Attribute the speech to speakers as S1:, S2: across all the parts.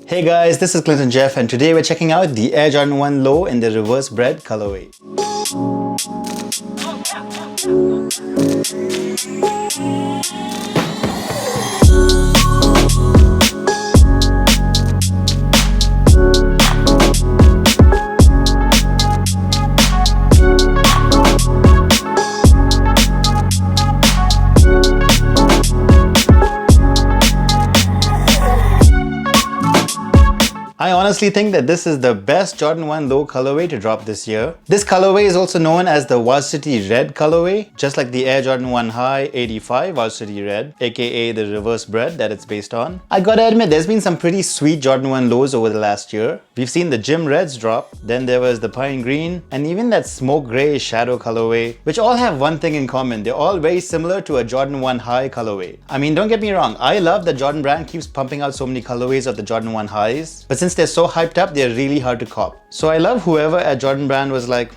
S1: Hey guys, this is Clinton Jeff and today we're checking out the Air Jordan 1 Low in the Reverse Bred colorway. I honestly think that this is the best Jordan 1 Low colorway to drop this year. This colorway is also known as the Varsity Red colorway, just like the Air Jordan 1 High 85 Varsity Red, aka the Reverse Bred that it's based on. I gotta admit, there's been some pretty sweet Jordan 1 Lows over the last year. We've seen the Gym Reds drop, then there was the Pine Green, and even that Smoke Grey Shadow colorway, which all have one thing in common. They're all very similar to a Jordan 1 High colorway. I mean, don't get me wrong, I love that Jordan brand keeps pumping out so many colorways of the Jordan 1 Highs, but since they're so hyped up, they're really hard to cop. So I love whoever at Jordan brand was like,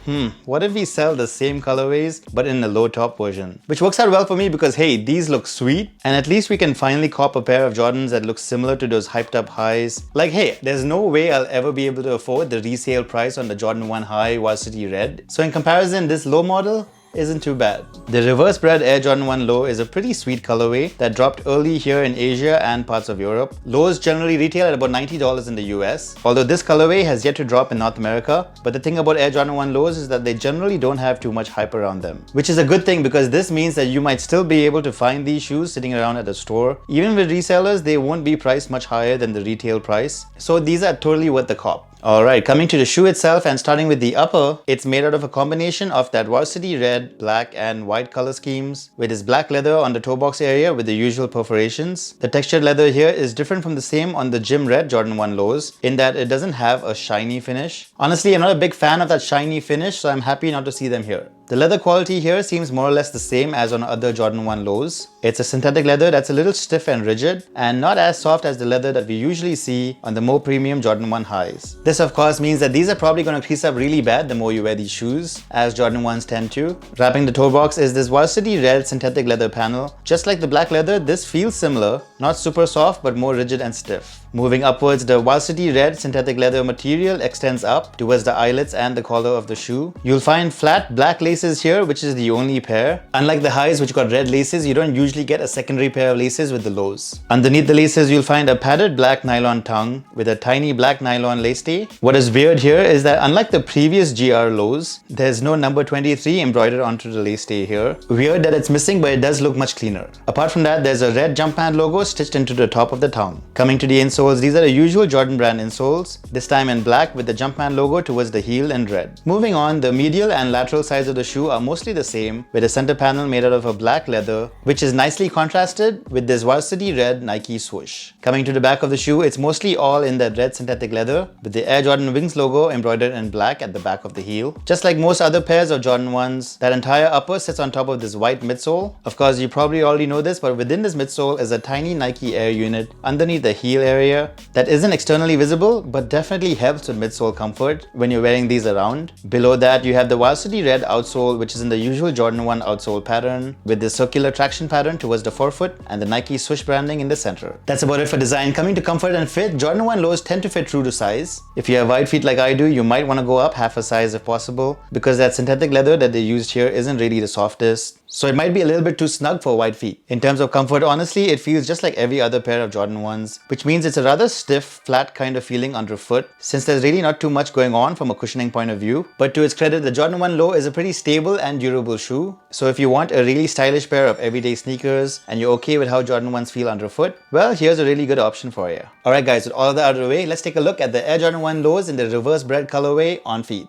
S1: what if we sell the same colorways but in a low top version? Which works out well for me because hey, these look sweet and at least we can finally cop a pair of Jordans that look similar to those hyped up highs. Like hey, there's no way I'll ever be able to afford the resale price on the Jordan 1 High Varsity Red. So in comparison, this low model isn't too bad. The Reverse Bred Air Jordan 1 Low is a pretty sweet colorway that dropped early here in Asia and parts of Europe. Lows generally retail at about $90 in the US, although this colorway has yet to drop in North America. But the thing about Air Jordan 1 Lows is that they generally don't have too much hype around them, which is a good thing because this means that you might still be able to find these shoes sitting around at a store. Even with resellers, they won't be priced much higher than the retail price. So these are totally worth the cop. Alright, coming to the shoe itself and starting with the upper, it's made out of a combination of that Varsity Red, black and white color schemes with this black leather on the toe box area with the usual perforations. The textured leather here is different from the same on the Gym Red Jordan 1 Lows in that it doesn't have a shiny finish. Honestly, I'm not a big fan of that shiny finish, so I'm happy not to see them here. The leather quality here seems more or less the same as on other Jordan 1 Lows. It's a synthetic leather that's a little stiff and rigid and not as soft as the leather that we usually see on the more premium Jordan 1 Highs. This of course means that these are probably going to crease up really bad the more you wear these shoes, as Jordan 1s tend to. Wrapping the toe box is this Varsity Red synthetic leather panel. Just like the black leather, this feels similar, not super soft but more rigid and stiff. Moving upwards, the Varsity Red synthetic leather material extends up towards the eyelets and the collar of the shoe. You'll find flat black laces here, which is the only pair. Unlike the highs which got red laces, you don't usually get a secondary pair of laces with the lows. Underneath the laces, you'll find a padded black nylon tongue with a tiny black nylon lace stay. What is weird here is that unlike the previous GR lows, there's no number 23 embroidered onto the lace stay here. Weird that it's missing, but it does look much cleaner. Apart from that, there's a red Jumpman logo stitched into the top of the tongue. Coming to the insoles, these are the usual Jordan brand insoles, this time in black with the Jumpman logo towards the heel in red. Moving on, the medial and lateral sides of the shoe are mostly the same, with a center panel made out of a black leather, which is nicely contrasted with this Varsity Red Nike swoosh. Coming to the back of the shoe, it's mostly all in that red synthetic leather, with the Air Jordan Wings logo embroidered in black at the back of the heel. Just like most other pairs of Jordan 1s, that entire upper sits on top of this white midsole. Of course, you probably already know this, but within this midsole is a tiny Nike Air unit underneath the heel area that isn't externally visible, but definitely helps with midsole comfort when you're wearing these around. Below that, you have the Varsity Red outsole, which is in the usual Jordan 1 outsole pattern, with this circular traction pattern towards the forefoot and the Nike swoosh branding in the center. That's about it for design. Coming to comfort and fit, Jordan 1 Lows tend to fit true to size. If you have wide feet like I do, you might want to go up half a size if possible, because that synthetic leather that they used here isn't really the softest. So it might be a little bit too snug for wide feet. In terms of comfort, honestly, it feels just like every other pair of Jordan 1s, which means it's a rather stiff, flat kind of feeling underfoot, since there's really not too much going on from a cushioning point of view. But to its credit, the Jordan 1 Low is a pretty stable and durable shoe. So if you want a really stylish pair of everyday sneakers and you're okay with how Jordan 1s feel underfoot, well, here's a really good option for you. Alright guys, with all of that out of the way, let's take a look at the Air Jordan 1 Lows in the Reverse Bred colorway on feet.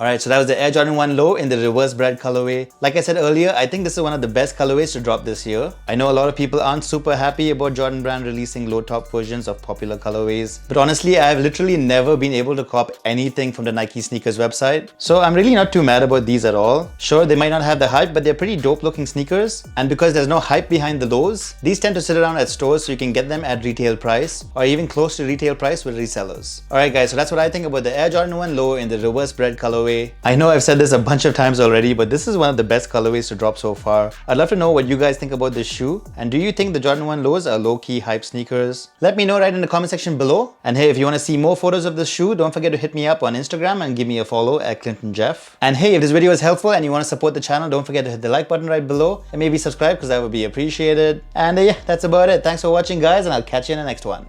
S1: Alright, so that was the Air Jordan 1 Low in the Reverse Bred colorway. Like I said earlier, I think this is one of the best colorways to drop this year. I know a lot of people aren't super happy about Jordan Brand releasing low top versions of popular colorways, but honestly, I have literally never been able to cop anything from the Nike sneakers website. So I'm really not too mad about these at all. Sure, they might not have the hype, but they're pretty dope looking sneakers. And because there's no hype behind the lows, these tend to sit around at stores so you can get them at retail price or even close to retail price with resellers. Alright guys, so that's what I think about the Air Jordan 1 Low in the Reverse Bred colorway. I know I've said this a bunch of times already, but this is one of the best colorways to drop so far. I'd love to know what you guys think about this shoe, and do you think the Jordan 1 Lows are low-key hype sneakers? Let me know right in the comment section below. And hey, if you want to see more photos of this shoe, don't forget to hit me up on Instagram and give me a follow at ClintonJeff. And hey, if this video was helpful and you want to support the channel, don't forget to hit the like button right below and maybe subscribe because that would be appreciated. And yeah, that's about it. Thanks for watching guys, and I'll catch you in the next one.